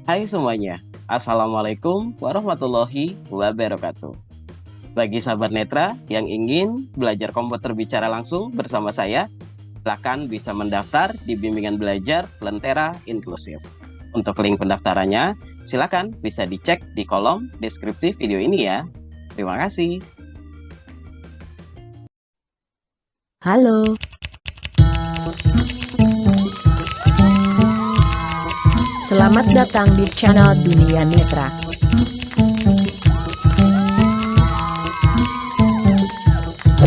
Hai semuanya, Assalamualaikum warahmatullahi wabarakatuh. Bagi sahabat netra yang ingin belajar komputer bicara langsung bersama saya, silakan bisa mendaftar di bimbingan belajar Lentera Inklusif. Untuk link pendaftarannya, silakan bisa dicek di kolom deskripsi video ini ya. Terima kasih. Halo, selamat datang di channel Dunia Netra.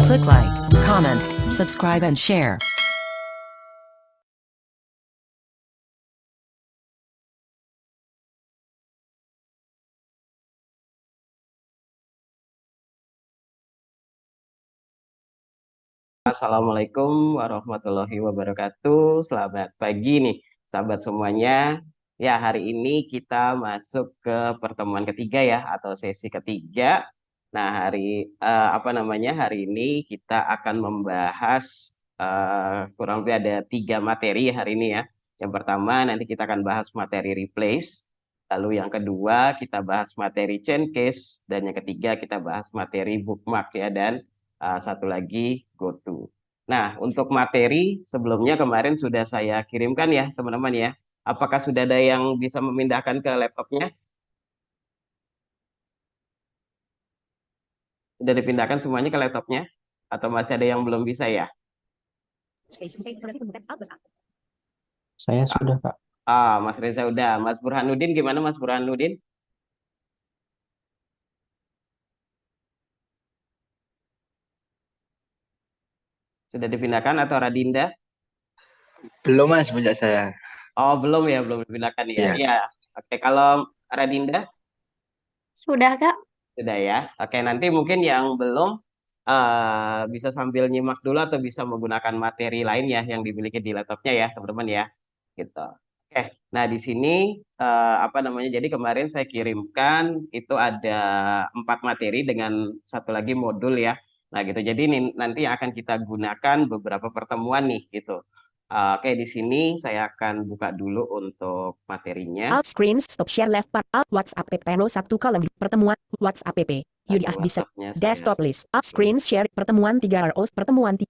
Click like, comment, subscribe and share. Assalamualaikum warahmatullahi wabarakatuh. Selamat pagi nih, sahabat semuanya. Ya, hari ini kita masuk ke pertemuan ketiga ya, atau sesi ketiga. Nah, hari ini kita akan membahas kurang lebih ada tiga materi hari ini ya. Yang pertama nanti kita akan bahas materi replace. Lalu yang kedua kita bahas materi chain case. Dan yang ketiga kita bahas materi bookmark ya. Dan satu lagi GoTo. Nah, untuk materi sebelumnya kemarin sudah saya kirimkan ya, teman-teman ya. Apakah sudah ada yang bisa memindahkan ke laptopnya? Sudah dipindahkan semuanya ke laptopnya? Atau masih ada yang belum bisa ya? Saya sudah, Kak. Mas Reza udah. Mas Burhanuddin gimana Mas Burhanuddin? Sudah dipindahkan atau Radinda? Belum, Mas, punya saya. Oh, belum ya, belum dipindahkan ya. Iya. Iya. Oke, kalau Radinda Sudah, Kak. sudah ya. Oke, nanti mungkin yang belum bisa sambil nyimak dulu atau bisa menggunakan materi lain ya yang dimiliki di laptopnya ya, teman-teman ya. Gitu. Oke, nah di sini apa namanya? Jadi kemarin saya kirimkan itu ada 4 materi dengan satu lagi modul ya. Nah gitu. Jadi nanti yang akan kita gunakan beberapa pertemuan nih gitu. Oke, di sini saya akan buka dulu untuk materinya. Alt screen stop share left part alt WhatsApp panel 1 kolom pertemuan WhatsApp Tadi bisa laptopnya saya. desktop list alt screen share pertemuan 3 ROs pertemuan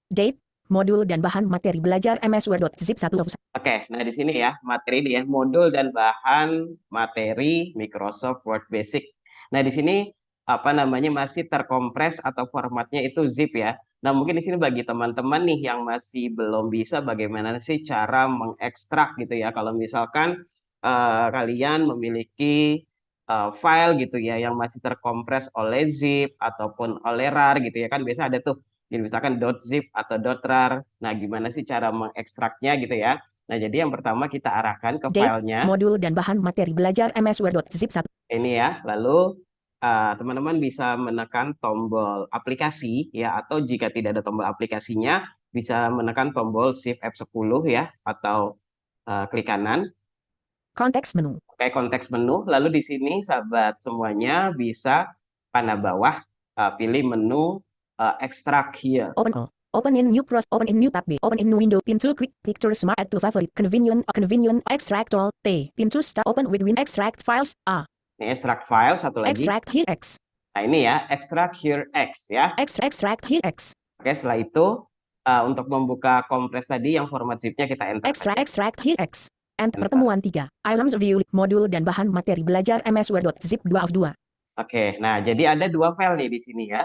date modul dan bahan materi belajar MS Word.zip 1. Oke, nah di sini ya materi ini ya modul dan bahan materi Microsoft Word Basic. Nah di sini apa namanya masih terkompres atau formatnya itu zip ya. Nah mungkin di sini bagi teman-teman nih yang masih belum bisa bagaimana sih cara mengekstrak gitu ya. Kalau misalkan kalian memiliki file gitu ya yang masih terkompres oleh zip ataupun oleh rar gitu ya kan biasa ada tuh. Jadi misalkan .zip atau .rar. Nah gimana sih cara mengekstraknya gitu ya. Nah, jadi yang pertama kita arahkan ke Date, filenya. modul dan bahan materi belajar MS Word.zip 1. Ini ya, lalu teman-teman bisa menekan tombol aplikasi ya, atau jika tidak ada tombol aplikasinya, bisa menekan tombol Shift F10 ya, atau klik kanan. Konteks menu. Oke, konteks menu. Lalu di sini sahabat semuanya bisa panah bawah pilih menu extract here. Open all. Open in new open in new tab B. Open in new window. Pintu quick picture smart add to favorite. Convenient extract all T. Pintu start open with win extract files A. Ini extract file satu lagi. Extract here X. Nah, ini ya, extract here X ya. Extract here X. Oke, setelah itu untuk membuka kompres tadi yang format zipnya kita enter saja. Extract here X. Enter. Pertemuan 3. Items view modul dan bahan materi belajar MS Word.zip 2 of 2. Oke, nah jadi ada 2 file nih di sini ya.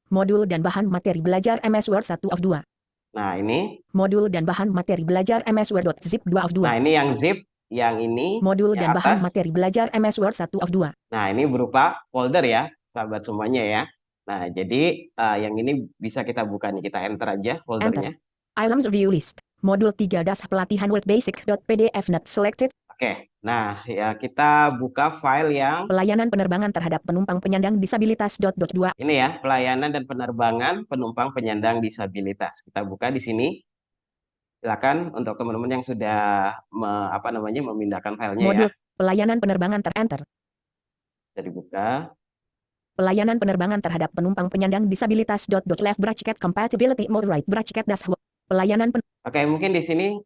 Modul dan bahan materi belajar MS Word 1 of 2. Nah, ini. Modul dan bahan materi belajar MS Word.zip 2 of 2. Nah, ini yang zip, yang ini. Modul dan atas. bahan materi belajar MS Word 1 of 2. Nah, ini berupa folder ya, sahabat semuanya ya. Nah, jadi yang ini bisa kita buka nih, kita enter aja foldernya. Items view list. Modul 3 pelatihan Word Basic.pdf not selected. Oke, nah ya kita buka file yang pelayanan penerbangan terhadap penumpang penyandang disabilitas .2. Ini ya, pelayanan dan penerbangan penumpang penyandang disabilitas. Kita buka di sini. Silakan untuk teman-teman yang sudah memindahkan filenya modul, ya. Pelayanan penerbangan enter. Bisa dibuka. Pelayanan penerbangan terhadap penumpang penyandang disabilitas. Left bracket compatibility mode right bracket dash Pelayanan Oke, mungkin di sini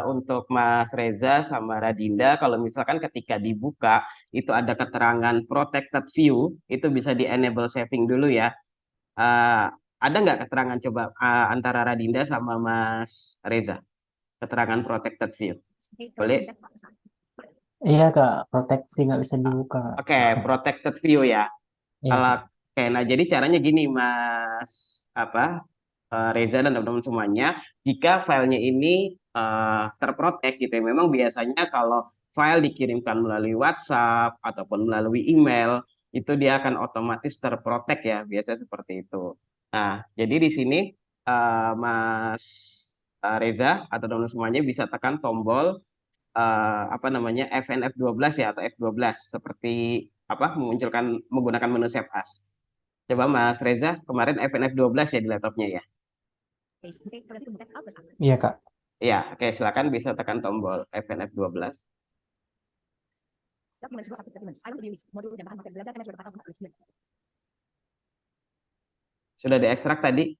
untuk Mas Reza sama Radinda, kalau misalkan ketika dibuka itu ada keterangan protected view, itu bisa di enable saving dulu ya. Eh, ada nggak keterangan coba antara Radinda sama Mas Reza? Keterangan protected view. Boleh? Iya kak, proteksi nggak bisa dibuka. Oke, protected view ya. Iya Kalau kak. oke, nah jadi caranya gini Mas Reza dan teman-teman semuanya, jika filenya ini terprotek gitu ya, memang biasanya kalau file dikirimkan melalui WhatsApp ataupun melalui email, itu dia akan otomatis terprotek ya, biasanya seperti itu. Nah, jadi di sini Mas Reza atau teman-teman semuanya bisa tekan tombol apa namanya FNF12 ya atau F12 seperti apa memunculkan menggunakan menu Save As. Coba Mas Reza, kemarin FNF12 ya di laptopnya ya. Iya kak. Iya, oke silakan bisa tekan tombol FNF12. Sudah diekstrak tadi?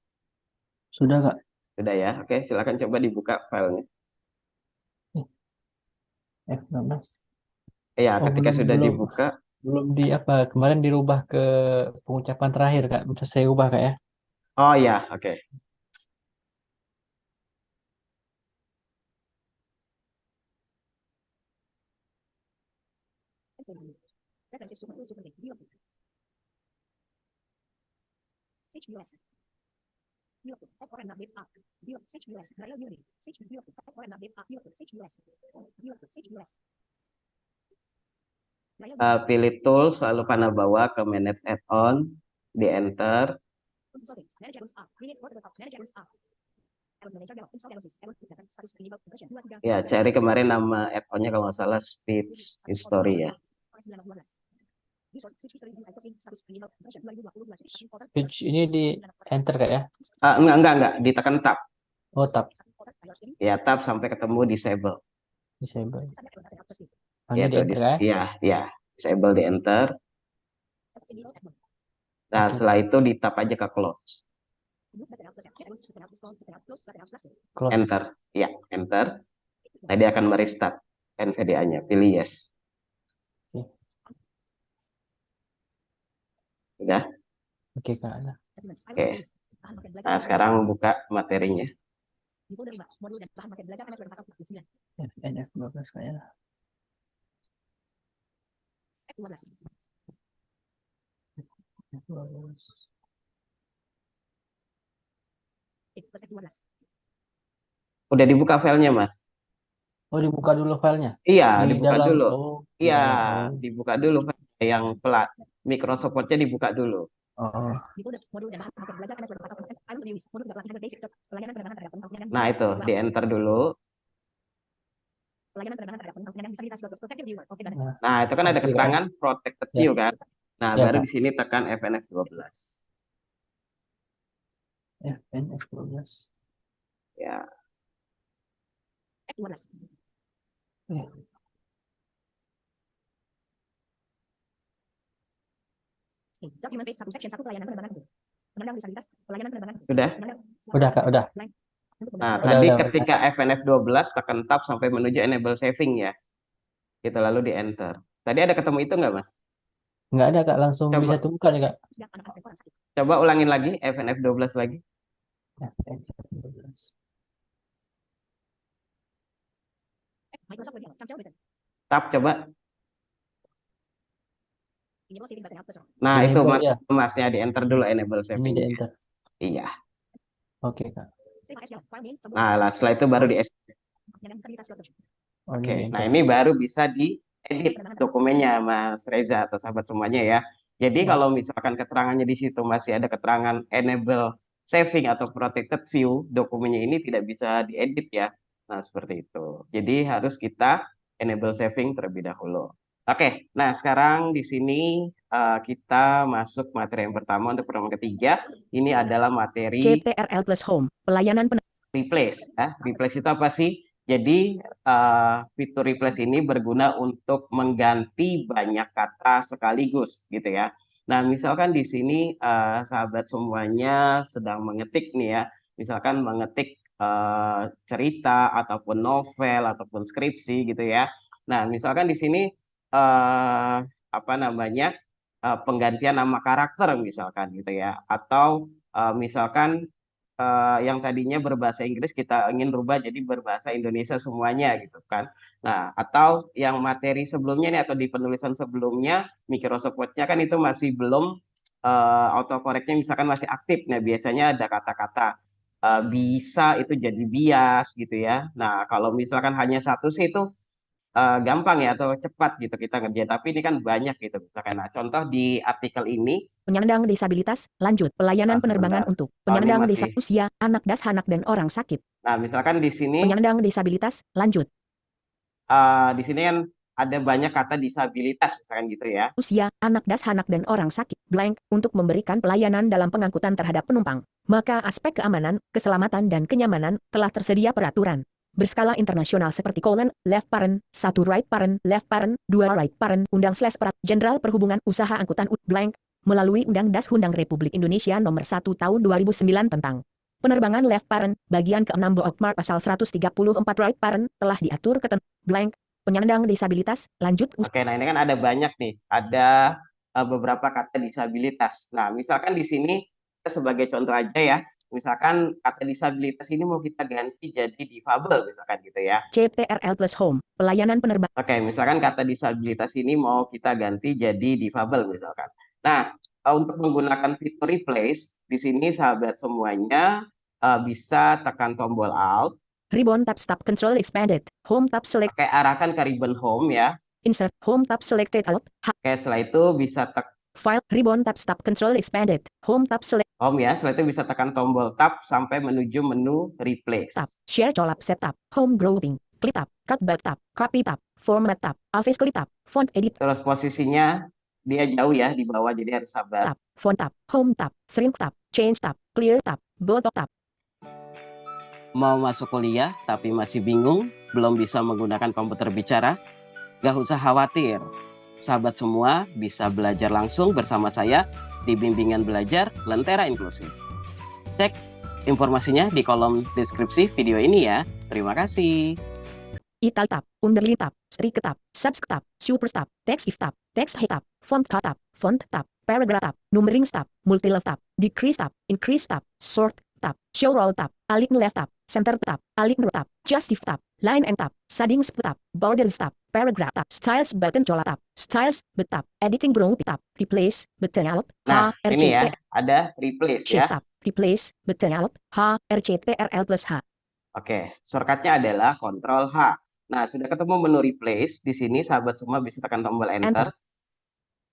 Sudah kak. Sudah ya. Oke, silakan coba dibuka filenya. F12. Iya, Oh ketika sudah belum dibuka, belum di apa kemarin dirubah ke pengucapan terakhir kak. Bisa saya ubah kak ya? oh ya, oke. Pilih tools, lalu panah bawah ke manage add-on, di enter. Ya, cari kemarin nama add-onnya kalau nggak salah Speech History ya. Page ini di enter kak ya? Enggak, ditekan tab. Oh tab Ya, tab sampai ketemu disable. disable. Ya, Hanya di tuh, enter kak ya? ya, disable di enter. Nah, Oke. setelah itu di tab aja ke close. Close. Enter. Ya, enter. Nah, dia akan merestart NVDA-nya. Pilih yes. Oke. Udah? Oke kak. Oke. Nah, sekarang buka materinya. FNF12 kak ya? F12. Udah dibuka filenya, Mas? Oh dibuka dulu filenya? Iya, Di dibuka dalam. dulu. Oh di Iya, dalam. Oh. dibuka dulu yang pelat. Microsoft Word-nya dibuka dulu. Oh. Nah, itu di enter dulu. Nah, itu kan ada Oke, keterangan protected ya. view kan. Nah, Ya, baru Kak. di sini tekan FNF12. FNF12. Ya. Ya. Sudah? Udah, Kak, udah. Nah, Udah, tadi udah. ketika FNF12 tekan tab sampai menuju enable saving ya. Kita lalu di enter. Tadi ada ketemu itu nggak, Mas? Nggak ada, Kak. Langsung Coba. bisa temukan ya, Kak. Coba ulangin lagi FNF12 lagi. FNF12. Tab coba. Nah, itu Enable, Mas, ya. Masnya di enter dulu enable Ini saving. di enter. Iya. Oke, Kak. Nah, setelah itu baru di Oh, Oke, ini di nah enter. ini baru bisa diedit dokumennya Mas Reza atau sahabat semuanya ya. Jadi Ya. kalau misalkan keterangannya di situ masih ada keterangan enable saving atau protected view, dokumennya ini tidak bisa diedit ya. Nah, seperti itu. Jadi harus kita enable saving terlebih dahulu. Oke, nah sekarang di sini kita masuk materi yang pertama untuk pertemuan ketiga. Ini adalah materi CTRL plus Home. Pelayanan replace ya. Replace itu apa sih? Jadi fitur replace ini berguna untuk mengganti banyak kata sekaligus gitu ya. Nah, misalkan di sini sahabat semuanya sedang mengetik nih ya. Misalkan mengetik cerita ataupun novel ataupun skripsi gitu ya. Nah, misalkan di sini apa namanya penggantian nama karakter misalkan gitu ya, atau misalkan yang tadinya berbahasa Inggris kita ingin rubah jadi berbahasa Indonesia semuanya gitu kan. Nah, atau yang materi sebelumnya nih atau di penulisan sebelumnya Microsoft Word-nya kan itu masih belum autocorrect-nya misalkan masih aktif. Nah, biasanya ada kata-kata bisa itu jadi bias gitu ya. Nah, kalau misalkan hanya satu sih itu gampang ya atau cepat gitu kita ngerjain. Tapi ini kan banyak gitu misalkan. Nah, contoh di artikel ini Penyandang disabilitas, lanjut. Pelayanan penerbangan sebentar. untuk Oh, ini penyandang masih. usia, anak dan orang sakit. Nah, misalkan di sini Penyandang disabilitas, lanjut. di sini kan ada banyak kata disabilitas misalkan gitu ya. Usia, anak dan orang sakit, blank, untuk memberikan pelayanan dalam pengangkutan terhadap penumpang. Maka aspek keamanan, keselamatan dan kenyamanan telah tersedia peraturan berskala internasional seperti left parent, 1 right parent, left parent, 2 right parent, undang/perat, Jenderal Perhubungan Usaha Angkutan blank, melalui Undang-Undang Republik Indonesia Nomor 1 Tahun 2009 tentang penerbangan left parent, bagian ke-6 Bookmark pasal 134 right parent telah diatur blank, penyandang disabilitas, lanjut. Oke, nah ini kan ada banyak nih, ada beberapa kata disabilitas. Nah, misalkan di sini kita sebagai contoh aja ya, misalkan kata disabilitas ini mau kita ganti jadi difabel misalkan gitu ya. CTRL plus home, pelayanan penerbangan. Oke, misalkan kata disabilitas ini mau kita ganti jadi difabel misalkan. Nah, untuk menggunakan fitur replace, di sini sahabat semuanya bisa tekan tombol Alt. Ribbon tab stop control expanded, home tab select. Oke, arahkan ke ribbon home ya. Insert home tab selected Alt. Oke, setelah itu bisa File ribbon tab stop control expanded, home tab select. home ya. Setelah itu bisa tekan tombol tab sampai menuju menu replace. Tab, share colab set tab, home grouping, clip tab, cut back tab, copy tab, format tab, office clip tab, font edit. Terus posisinya dia jauh ya di bawah jadi harus sabar. Tab, font tab, home tab, shrink tab, change tab, clear tab, bold tab. Mau masuk kuliah tapi masih bingung, belum bisa menggunakan komputer bicara? Gak usah khawatir. Sahabat semua bisa belajar langsung bersama saya di bimbingan belajar Lentera Inklusif. Cek informasinya di kolom deskripsi video ini ya. Terima kasih. Ital tab, underline tab, strike tab, subs tab, super tab, text if tab, text height tab, font tab, paragraph tab, numbering tab, multi-level tab, decrease tab, increase tab, sort tab, show roll tab, align left tab, center tab, align right tab, justif tab, line and tab, shadings tab, borders tab, paragraph tab, styles button cola tab, styles tab, editing brow tab, replace button alt, Nah, H, ini ya, RCT, ada replace shift ya. tab, replace button alt, H, RCTRL plus H. Oke, shortcutnya adalah Ctrl H. Nah, sudah ketemu menu replace. Di sini sahabat semua bisa tekan tombol enter.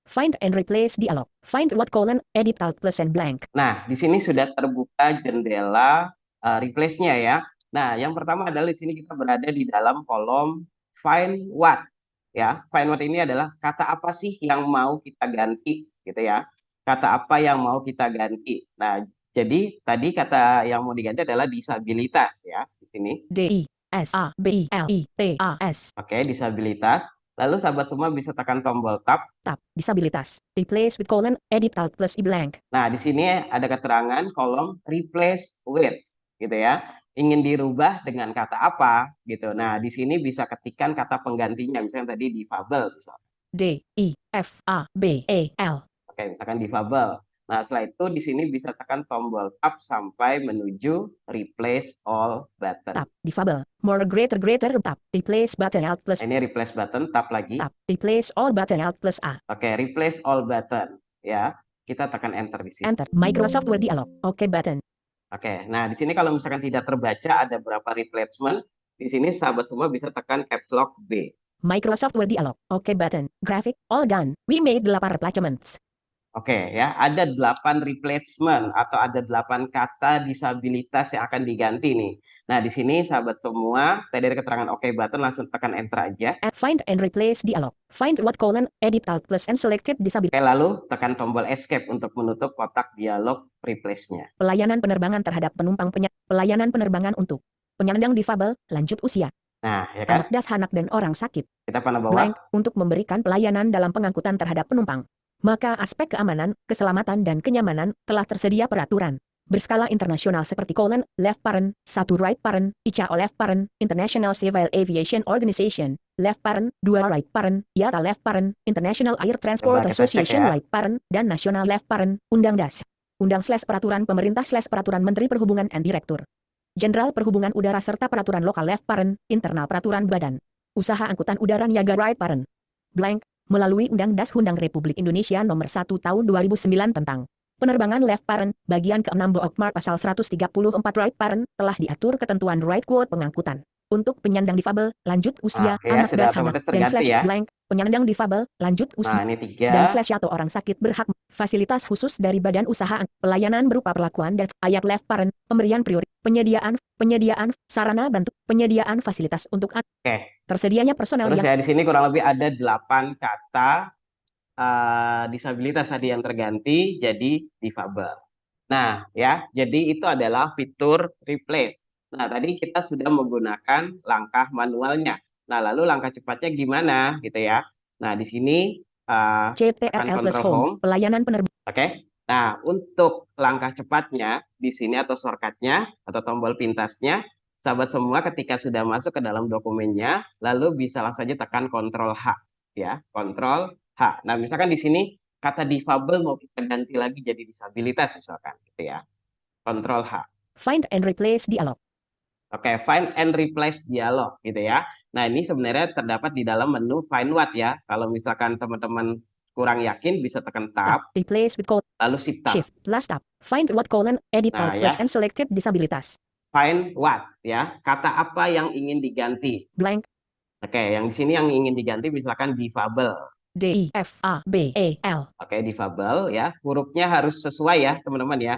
Find and replace dialog. Find what edit alt plus and blank. Nah, di sini sudah terbuka jendela replace-nya ya. Nah, yang pertama adalah di sini kita berada di dalam kolom find what. Ya, find what ini adalah kata apa sih yang mau kita ganti gitu ya. Kata apa yang mau kita ganti. Nah, jadi tadi kata yang mau diganti adalah disabilitas ya di sini. DISABILITAS. Oke, disabilitas. Lalu sahabat semua bisa tekan tombol tab. Tab, disabilitas. Replace with edit alt plus blank. Nah, di sini ada keterangan kolom replace with gitu ya. Ingin dirubah dengan kata apa gitu. Nah, di sini bisa ketikkan kata penggantinya misalnya tadi difabel misalnya. DIFABEL. Oke, misalkan difabel. Nah, setelah itu di sini bisa tekan tombol tab sampai menuju replace all button. Tab, difabel. More greater tab. Replace button alt plus. Ini replace button, tab lagi. Tab, replace all button alt plus A. Oke, replace all button ya. Kita tekan enter di sini. Enter. Microsoft Word dialog. Oke button. Oke, nah di sini kalau misalkan tidak terbaca ada berapa replacement, di sini sahabat semua bisa tekan caps lock B. Microsoft Word dialog. Oke button. Graphic all done. We made 8 replacements. Oke ya, ada 8 replacement atau ada 8 kata disabilitas yang akan diganti nih. Nah, di sini sahabat semua, tadi ada keterangan oke button, langsung tekan enter aja. Find and replace dialog. Find what edit alt plus and selected disability. Oke, lalu tekan tombol escape untuk menutup kotak dialog replace-nya. Pelayanan penerbangan terhadap penumpang pelayanan penerbangan untuk penyandang difabel, lanjut usia. Nah, ya kan? Anak dan orang sakit. Kita panah bawah. Blank, untuk memberikan pelayanan dalam pengangkutan terhadap penumpang. Maka aspek keamanan, keselamatan dan kenyamanan telah tersedia peraturan berskala internasional seperti colon, left parent, 1 right parent, ICAO left parent, International Civil Aviation Organization, left parent, 2 right parent, IATA left parent, International Air Transport Coba kita cek Association ya. right parent, dan National left parent, Undang/Peraturan Pemerintah/Peraturan Menteri Perhubungan and Direktur Jenderal Perhubungan Udara serta peraturan lokal left parent, internal peraturan Badan Usaha Angkutan Udara Niaga right parent. Blank, melalui Undang-Undang Republik Indonesia Nomor 1 Tahun 2009 tentang penerbangan left parent, bagian ke-6 Bookmark pasal 134 right parent, telah diatur ketentuan right quote pengangkutan. Untuk penyandang difabel, lanjut usia, Oke ya, anak sudah dan anak, otomatis dan terganti ya. blank, penyandang difabel, lanjut Nah, usia, ini dan 3. atau orang sakit berhak fasilitas khusus dari badan usaha pelayanan berupa perlakuan dan ayat left parent, pemberian prioritas, penyediaan sarana bantu, penyediaan fasilitas untuk Oke. tersedianya personel Terus yang ya di sini kurang lebih ada 8 kata disabilitas tadi yang terganti jadi difabel. Nah, ya, jadi itu adalah fitur replace. Nah, tadi kita sudah menggunakan langkah manualnya. Nah, lalu langkah cepatnya gimana gitu ya. Nah, di sini tekan CTRL plus Control home, Home. pelayanan penerbangan. Oke. Nah, untuk langkah cepatnya di sini atau shortcutnya atau tombol pintasnya, sahabat semua ketika sudah masuk ke dalam dokumennya, lalu bisa langsung saja tekan Ctrl H, ya, Ctrl H. Nah, misalkan di sini kata difabel mau kita ganti lagi jadi disabilitas misalkan, gitu ya, Ctrl H. Find and replace dialog. Oke, find and replace dialog, gitu ya. Nah, ini sebenarnya terdapat di dalam menu Find What ya. Kalau misalkan teman-teman kurang yakin bisa tekan Tab, Replace with code. lalu Shift Tab. Plus tab. Find what colon, edit Nah, alt plus ya. and selected disabilitas. Find what ya, kata apa yang ingin diganti. Blank. Oke, yang di sini yang ingin diganti misalkan difabel. DIFABEL. Oke, difabel ya, hurufnya harus sesuai ya teman-teman ya,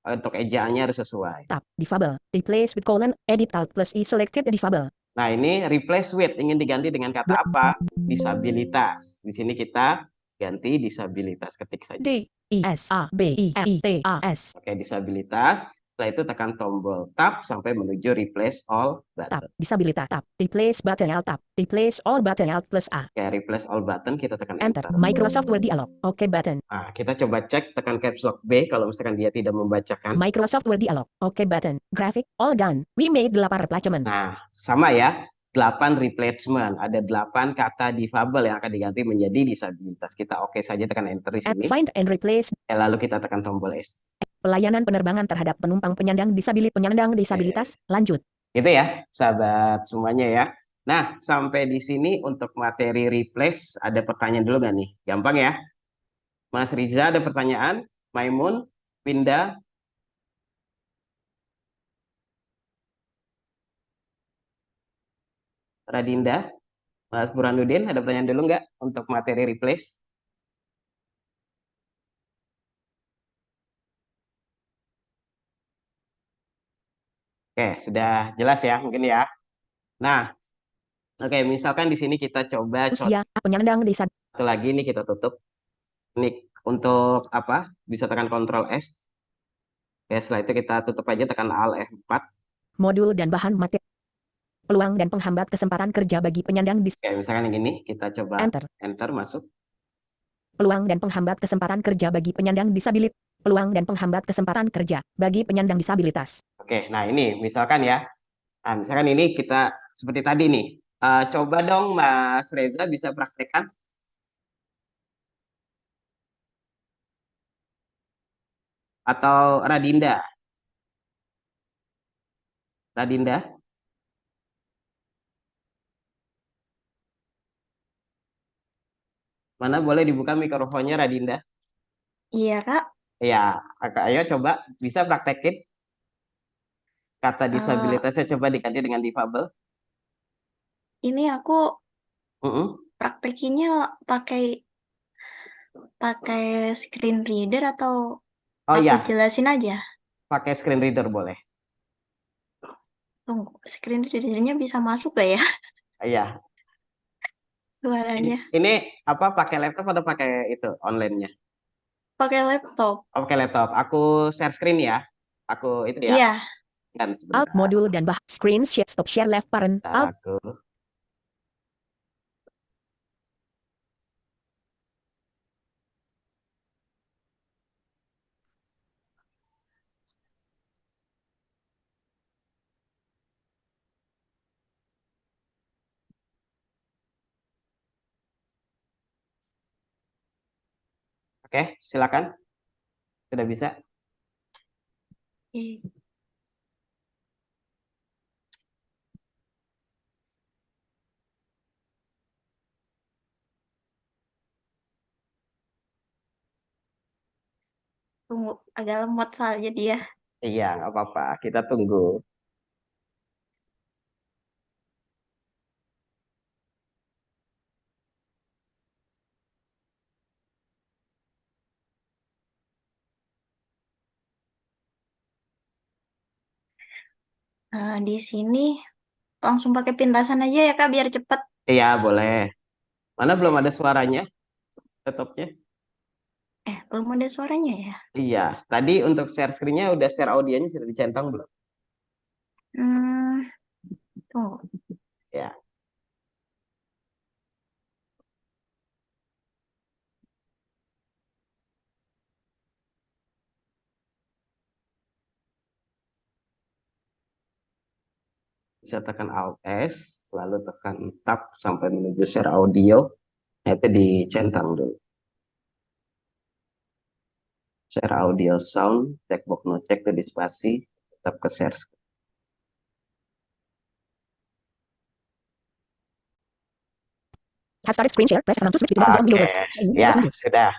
untuk ejaannya harus sesuai. Tab. Difabel. Replace with colon, edit alt plus e selected difabel. Nah, ini replace with ingin diganti dengan kata apa? Disabilitas. Di sini kita ganti disabilitas, ketik saja. DISABILITAS. Oke, disabilitas. Setelah itu tekan tombol tab sampai menuju replace all button. Tab. Disabilitas. Tab. Replace button alt tab. Replace all button alt plus A. Oke, replace all button kita tekan Enter. enter. Microsoft Word dialog. Oke button. Nah, kita coba cek tekan caps lock B kalau misalkan dia tidak membacakan. Microsoft Word dialog. Oke button. Graphic. All done. We made 8 replacements. Nah, sama ya. 8 replacement. Ada 8 kata difabel yang akan diganti menjadi disabilitas. Kita oke saja tekan enter di sini. Find and replace. Lalu kita tekan tombol S. Pelayanan penerbangan terhadap penumpang penyandang disabilitas. Lanjut. Gitu ya, sahabat semuanya ya. Nah, sampai di sini untuk materi replace ada pertanyaan dulu nggak nih? Gampang ya. Mas Riza ada pertanyaan? Maimun, Pinda, Radinda, Mas Burhanuddin ada pertanyaan dulu nggak untuk materi replace? Oke, sudah jelas ya mungkin ya. Nah, oke, misalkan di sini kita coba Usia penyandang disabilitas. satu lagi nih kita tutup. Ini untuk apa? Bisa tekan Ctrl S. Oke, setelah itu kita tutup aja tekan Alt F4. Modul dan bahan materi. Peluang dan penghambat kesempatan kerja bagi penyandang Oke, misalkan yang gini kita coba enter masuk. Peluang dan penghambat kesempatan kerja bagi penyandang disabilitas. Peluang dan penghambat kesempatan kerja bagi penyandang disabilitas. Oke, nah ini misalkan ya. Nah, misalkan ini kita seperti tadi nih. Coba dong Mas Reza bisa praktekkan. Atau Radinda. Radinda. Mana boleh dibuka mikrofonnya Radinda? Iya, Kak. Ya, ayo coba bisa praktekin. Kata Eh, disabilitasnya coba diganti dengan difabel. ini aku praktekinnya pakai pakai screen reader atau Oh aku ya, jelasin aja? pakai screen reader boleh. Tunggu, screen readernya bisa masuk gak ya Iya. suaranya? Ini apa pakai laptop atau pakai itu online-nya? Pakai laptop. Oh, pakai laptop. Aku share screen ya. Aku itu ya. Iya. Kan Alt sebentar. modul dan screen share stop share left parent. Alt. Aku Oke, silakan. Sudah bisa? Oke. Tunggu, agak lemot soalnya dia. Iya, nggak apa-apa. Kita tunggu. Di sini langsung pakai pintasan aja ya Kak, biar cepet. Iya, boleh. Mana belum ada suaranya, laptopnya? Belum ada suaranya ya? Iya, tadi untuk share screen-nya udah share audionya sudah dicentang belum? Hmm, tunggu. Ya, bisa tekan Alt S, lalu tekan Tab sampai menuju share audio. Nah, itu dicentang dulu. Share audio sound, checkbox no check itu di spasi, tetap ke share screen. Have started screen share. Press F6 to switch to the button zone window Oke, alert. Sharing ya window. sudah.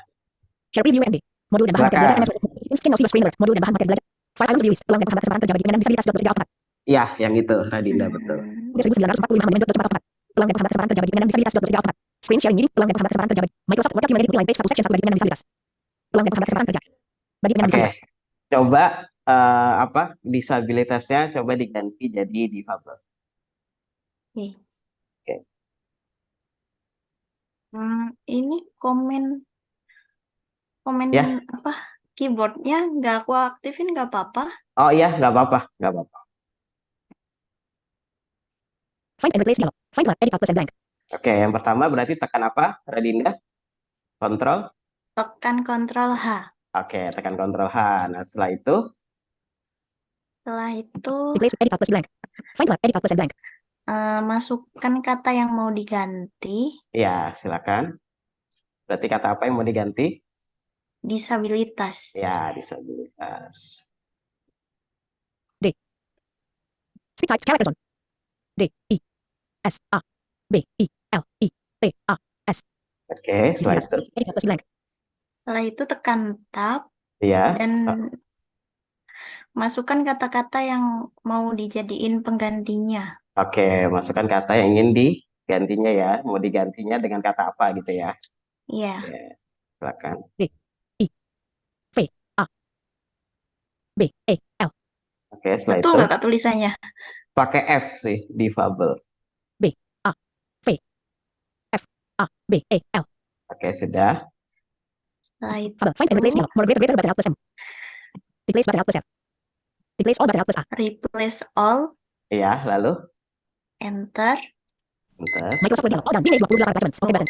Share preview MD. Modul dan bahan materi belajar Silakan. MS Word. Screen no screen alert. Modul dan bahan materi belajar. File items view list. Peluang dan penghambat kesempatan kerja bagi penyandang disabilitas. 3 Ya, yang itu, Radinda, betul. Hmm, Udah 1945 halaman. Peluang dan penghambat kesempatan kerja bagi penyandang disabilitas. 3 Screen sharing meeting. Peluang dan penghambat kesempatan kerja bagi Microsoft Word document edit line page 1 section 1 bagi penyandang disabilitas. Peluang dan penghambat kesempatan kerja bagi penyandang Oke, disabilitas. coba apa disabilitasnya coba diganti jadi difabel. oke. Oke. Ini komen Ya, apa? Keyboardnya nggak aku aktifin nggak apa-apa. oh iya, nggak apa-apa, nggak apa-apa. Find and replace dialog. Find edit plus and blank. Oke, yang pertama berarti tekan apa, Radinda? Kontrol. Tekan Ctrl H. Oke, tekan Kontrol H. Nah, setelah itu, Setelah itu Replace edit plus blank. Find edit plus and blank. masukkan kata yang mau diganti. ya silakan. Berarti kata apa yang mau diganti? Disabilitas. Ya, disabilitas. D. Speak type character zone. D. I. S. A. B. I. L. I. T. A. S. Oke, setelah Disabilitas. itu, Edit plus blank. Setelah itu tekan Tab ya, dan masukkan kata-kata yang mau dijadiin penggantinya. oke, masukkan kata yang ingin digantinya ya. Mau digantinya dengan kata apa gitu ya? Iya. Ya, silakan. D. I. V. A. B. E. L. Oke, setelah Betul itu nggak Kak tulisannya? pakai F sih, difabel. B. A. V. F. A. B. E. L. Oke, sudah. Setelah itu Fabel. Find and replace dialog. More greater button alt plus M. Replace button alt plus R. Replace all button alt plus A. replace all, Iya, lalu enter. bentar. Microsoft Word dialog. All done. Delay 28 attachments. Oke button.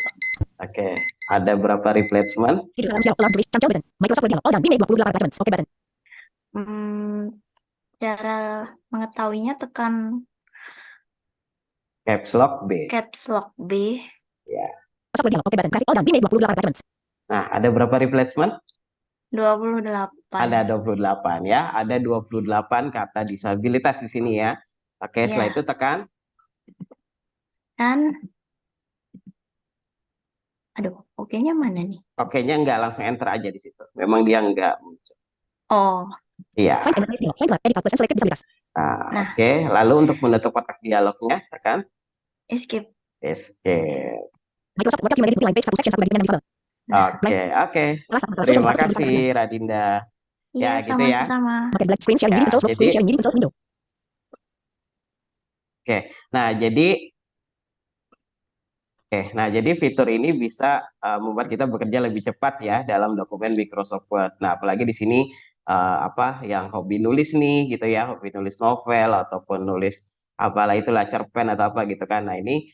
Oke, ada berapa replacement? Hidup dalam dialog. Ulang tulis. Cancel button. Microsoft Word dialog. All done. Delay 28 attachments. Oke button. Hmm, cara mengetahuinya tekan Caps Lock B. caps lock B. Ya. Microsoft Word dialog. Oke button. Graphic all done. Delay 28 attachments. Nah, ada berapa replacement? 28. Ada 28 ya. Ada 28 kata disabilitas di sini ya. Oke, setelah Ya. itu tekan. Dan aduh, oke-nya mana nih? Oke-nya nggak langsung enter aja di situ. Memang dia nggak muncul. Oh, Iya. Find and replace dialog. Find edit alt plus and select disabilitas. Nah, Nah. oke. Lalu untuk menutup kotak dialognya, tekan escape. Escape. Microsoft Word document edit line page 1 section 1 bagi penyandang difabel. Nah, Oke, oke. Kelas atas social Terima network kasih, Radinda. iya, Ya, gitu ya. sama-sama. Market black screen sharing Ya, meeting controls jadi screen sharing meeting controls window. Nah, jadi fitur ini bisa membuat kita bekerja lebih cepat ya dalam dokumen Microsoft Word. Nah, apalagi di sini apa yang hobi nulis nih gitu ya, hobi nulis novel ataupun nulis apalah itulah cerpen atau apa gitu kan. Nah, ini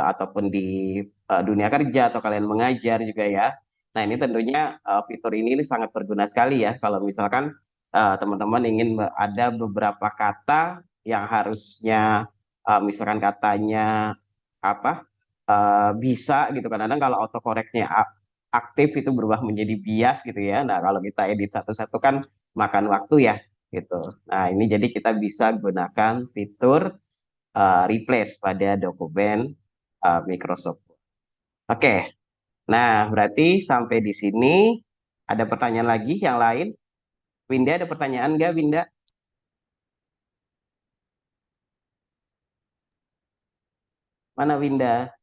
ataupun di dunia kerja atau kalian mengajar juga ya. Nah, ini tentunya fitur ini sangat berguna sekali ya kalau misalkan teman-teman ingin ada beberapa kata yang harusnya misalkan katanya apa bisa gitu kadang-kadang kalau autocorrectnya aktif itu berubah menjadi bias gitu ya. Nah, kalau kita edit satu-satu kan makan waktu ya gitu. Nah, ini jadi kita bisa gunakan fitur replace pada dokumen Microsoft. Oke, nah berarti sampai di sini ada pertanyaan lagi yang lain? Winda ada pertanyaan nggak, Winda? Mana Winda?